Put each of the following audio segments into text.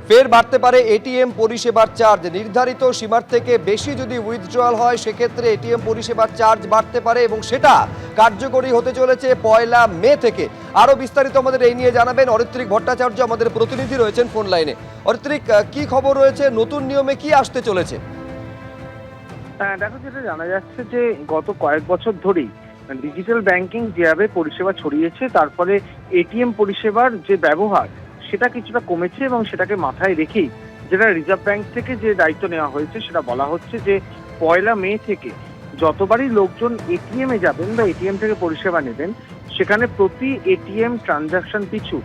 ফের বাড়তে পারে এটিএম পরিষেবার চার্জ। নির্ধারিত সীমার থেকে বেশি যদি উইথড্রয়াল হয় সেক্ষেত্রে এটিএম পরিষেবার চার্জ বাড়তে পারে এবং সেটা কার্যকরী হতে চলেছে 1 মে থেকে। আরো বিস্তারিত আমাদের এই নিয়ে জানাবেন অরিত্রিক ভট্টাচার্য, আমাদের প্রতিনিধি রয়েছেন ফোন লাইনে। অরিত্রিক, কি খবর রয়েছে, নতুন নিয়মে কি আসতে চলেছে? দেখো, যেটা জানা যাচ্ছে যে গত কয়েক বছর ধরেই ডিজিটাল ব্যাংকিং যেভাবে পরিষেবা ছড়িয়েছে, তারপরে এটিএম পরিষেবার যে ব্যবহার সেটা কিছুটা কমেছে এবং সেটাকে মাথায় রেখেই যেটা রিজার্ভ ব্যাংক থেকে যে দায়িত্ব নেওয়া হয়েছে সেটা বলা হচ্ছে যে 1 মে থেকে যতবারই লোকজন এটিএম এ যাবেন বা এটিএম থেকে পরিষেবা নেবেন, সেখানে প্রতি এটিএম ট্রানজাকশন পিছু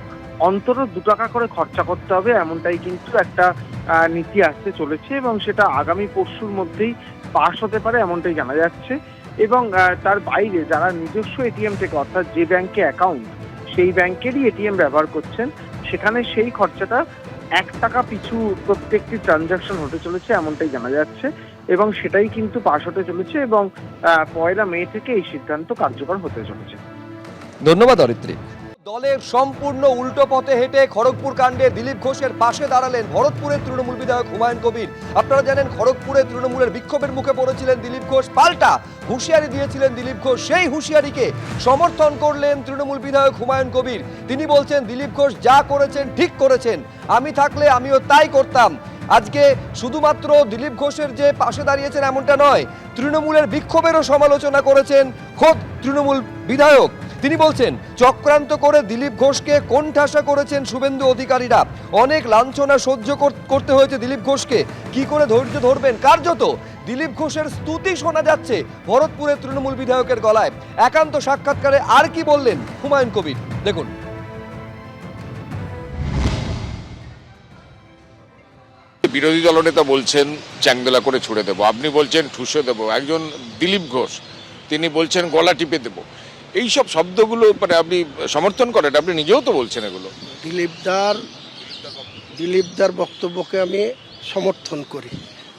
অন্তত 2 টাকা করে খরচা করতে হবে, এমনটাই কিন্তু একটা নীতি আসতে চলেছে এবং সেটা আগামী পরশুর মধ্যেই পাস হতে পারে এমনটাই জানা যাচ্ছে। এবং তার বাইরে যারা নিজস্ব এটিএম থেকে, অর্থাৎ যে ব্যাংকে অ্যাকাউন্ট সেই ব্যাংকেরই এটিএম ব্যবহার করছেন, সেখানে সেই খরচাটা 1 টাকা পিছু প্রত্যেকটি ট্রানজাকশন হতে চলেছে এমনটাই জানা যাচ্ছে এবং সেটাই কিন্তু পাস হতে চলেছে এবং 1 মে থেকে এই সিদ্ধান্ত কার্যকর হতে চলেছে। ধন্যবাদ অরিত্রিক। দলের সম্পূর্ণ উল্টো পথে হেঁটে খড়গপুর কাণ্ডে দিলীপ ঘোষের পাশে দাঁড়ালেন ভরতপুরের তৃণমূল বিধায়ক হুমায়ুন কবির। আপনারা জানেন খড়গপুরে তৃণমূলের বিক্ষোভের মুখে পড়েছিলেন দিলীপ ঘোষ, পাল্টা হুঁশিয়ারি দিয়েছিলেন দিলীপ ঘোষ। সেই হুঁশিয়ারিকে সমর্থন করলেন তৃণমূল বিধায়ক হুমায়ুন কবির। তিনি বলছেন দিলীপ ঘোষ যা করেছেন ঠিক করেছেন, আমি থাকলে আমিও তাই করতাম। আজকে শুধুমাত্র দিলীপ ঘোষের যে পাশে দাঁড়িয়েছেন এমনটা নয়, তৃণমূলের বিক্ষোভেরও সমালোচনা করেছেন খোদ তৃণমূল বিধায়ক। তিনি বলছেন চক্রান্ত করে দিলীপ ঘোষকে কোণঠাসা করেছেন শুভেন্দু অধিকারীরা। অনেক লাঞ্ছনা সহ্য করতে হয়েছে দিলীপ ঘোষকে, কি করে ধৈর্য ধরবেন। কার্যত দিলীপ ঘোষের স্তুতি শোনা যাচ্ছে ভরতপুরের তৃণমূল বিধায়কের গলায়। একান্ত সাক্ষাৎকারে আর কি বললেন হুমায়ুন কবির, দেখুন। বিরোধী দলনেতা বলছেন চ্যাংদোলা করে ছুড়ে দেবো, আপনি বলছেন ঠুসে দেবো, একজন দিলীপ ঘোষ তিনি বলছেন গলা টিপে দেবো। এইসব শব্দগুলো মানে আপনি সমর্থন করেন? আপনি নিজেও তো বলছেন এগুলো। দিলীপদার বক্তব্যকে আমি সমর্থন করি।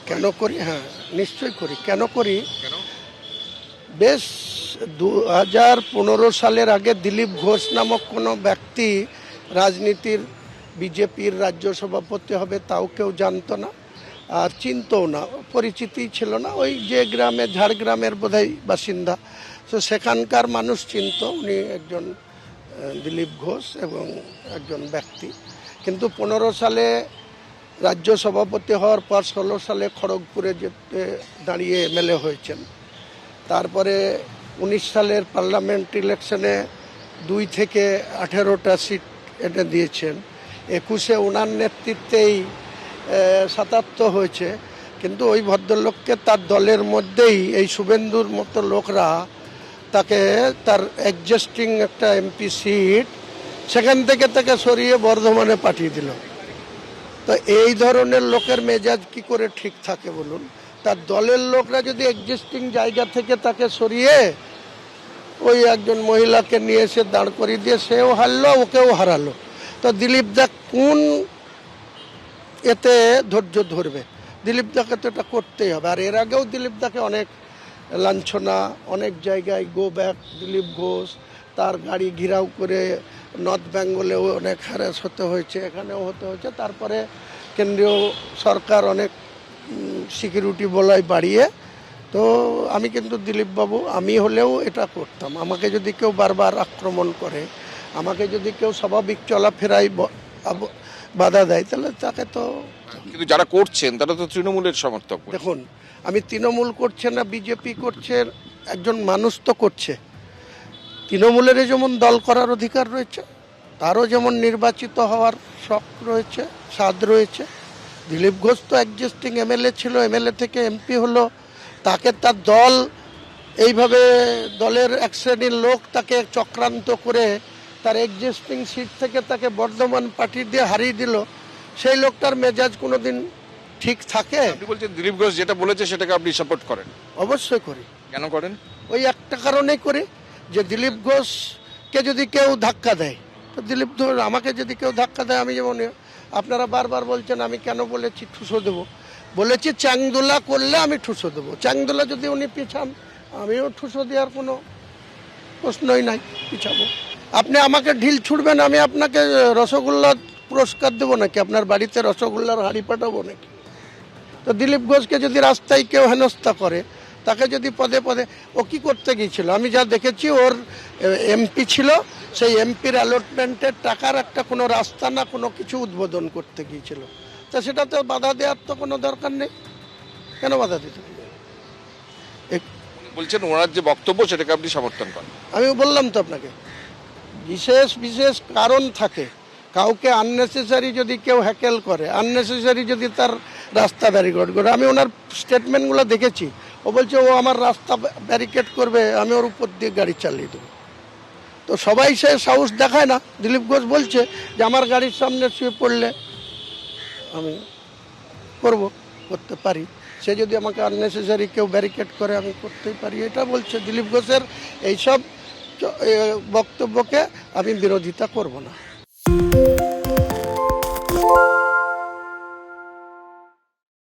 কেন করি? হ্যাঁ, নিশ্চয়ই করি। কেন করি? বেশ 2015 সালের আগে দিলীপ ঘোষ নামক কোনো ব্যক্তি রাজনীতির বিজেপির রাজ্য সভাপতি হবে তাও কেউ জানতো না, আর চিনতও না, পরিচিতি ছিল না। ওই যে গ্রামে, ঝাড়গ্রামের বোধহয় বাসিন্দা, তো সেখানকার মানুষ চিনত উনি একজন দিলীপ ঘোষ এবং একজন ব্যক্তি। কিন্তু 15 সালে রাজ্য সভাপতি হওয়ার পর 16 সালে খড়গপুরে যেতে দাঁড়িয়ে এমএলএ হয়েছেন। তারপরে 19 সালের পার্লামেন্ট ইলেকশনে 2 থেকে 18টা সিট এনে দিয়েছেন। 21-এ ওনার নেতৃত্বেই 77 হয়েছে। কিন্তু ওই ভদ্রলোককে তার দলের মধ্যেই এই শুভেন্দুর মতো লোকরা তাকে তার এক্সিস্টিং একটা এমপি সিট সেখান থেকে তাকে সরিয়ে বর্ধমানে পাঠিয়ে দিল। তো এই ধরনের লোকের মেজাজ কি করে ঠিক থাকে বলুন? তার দলের লোকরা যদি এক্সিস্টিং জায়গা থেকে তাকে সরিয়ে ওই একজন মহিলাকে নিয়ে এসে দাঁড় করিয়ে দিয়ে সেও হারলো, ওকেও হারালো, তো দিলীপ দা কোন এতে ধৈর্য ধরবে? দিলীপ দাকে তো এটা করতেই হবে। আর এর আগেও দিলীপ দাকে অনেক লাঞ্ছনা, অনেক জায়গায় গো ব্যাক দিলীপ ঘোষ, তার গাড়ি ঘিরাও করে নর্থ বেঙ্গলেও অনেক হ্যারাস হতে হয়েছে, এখানেও হতে হয়েছে। তারপরে কেন্দ্রীয় সরকার অনেক সিকিউরিটি বলয় বাড়িয়ে। তো আমি কিন্তু দিলীপবাবু, আমি হলেও এটা করতাম। আমাকে যদি কেউ বারবার আক্রমণ করে, আমাকে যদি কেউ স্বাভাবিক চলাফেরায় বাধা দেয়, তাহলে তাকে তো। কিন্তু যারা করছেন তারা তো তৃণমূলের সমর্থক। দেখুন, আমি তৃণমূল করছে না বিজেপি করছে, একজন মানুষ তো করছে। তৃণমূলের যেমন দল করার অধিকার রয়েছে, তারও যেমন নির্বাচিত হওয়ার শখ রয়েছে, স্বাদ রয়েছে। দিলীপ ঘোষ তো এক্সিস্টিং এমএলএ ছিল, এমএলএ থেকে এমপি হলো, তাকে তার দল এইভাবে দলের এক শ্রেণীর লোক তাকে চক্রান্ত করে তার এক্সিস্টিং সিট থেকে তাকে বর্ধমান পাঠিয়ে দিয়ে হারিয়ে দিল। সেই লোকটার মেজাজ কোনোদিন ঠিক থাকে? আপনি বলছেন দিলীপ ঘোষ যেটা বলেছে সেটাকে আপনি সাপোর্ট করেন? অবশ্যই করি। কেন করেন? ওই একটা কারণেই করি যে দিলীপ ঘোষকে যদি কেউ ধাক্কা দেয়, তো দিলীপ ঘোষ আমাকে যদি কেউ ধাক্কা দেয়, আমি যেমন, আপনারা বারবার বলছেন আমি কেন বলেছি ঠুসো দেবো, বলেছি চ্যাংদোলা করলে আমি ঠুসো দেবো। চ্যাংদোলা যদি উনি পিছান, আমিও ঠুসো দেওয়ার কোনো প্রশ্নই নাই, পিছাবো। আপনি আমাকে ঢিল ছুড়বেন, আমি আপনাকে রসগোল্লা পুরস্কার দেবো নাকি, আপনার বাড়িতে রসগোল্লার হাঁড়ি পাঠাবো নাকি? তো দিলীপ ঘোষকে যদি রাস্তায় কেউ হেনস্থা করে, তাকে যদি পদে পদে, ও কি করতে গিয়েছিল? আমি যা দেখেছি, ওর এমপি ছিল, সেই এমপির অ্যালটমেন্টের টাকার একটা কোনো রাস্তা না কোনো কিছু উদ্বোধন করতে গিয়েছিল। তা সেটাতে বাধা দেওয়ার তো কোনো দরকার নেই, কেন বাধা দিতে হবে? বলছেন ওনার যে বক্তব্য সেটাকে আপনি সমর্থন করেন। আমি বললাম তো আপনাকে, বিশেষ বিশেষ কারণ থাকে। কাউকে আননেসেসারি যদি কেউ হ্যাকেল করে, আননেসেসারি যদি তার রাস্তা ব্যারিকেড করে, আমি ওনার স্টেটমেন্টগুলো দেখেছি, ও বলছে ও আমার রাস্তা ব্যারিকেড করবে, আমি ওর উপর দিয়ে গাড়ি চালিয়ে দেবো। তো সবাই সে সাহস দেখায় না। দিলীপ ঘোষ বলছে যে আমার গাড়ির সামনে শুয়ে পড়লে আমি করতে পারি, সে যদি আমাকে আননেসেসারি কেউ ব্যারিকেড করে আমি করতেই পারি, এটা বলছে। দিলীপ ঘোষের এইসব বক্তব্যকে আমি বিরোধিতা করব না।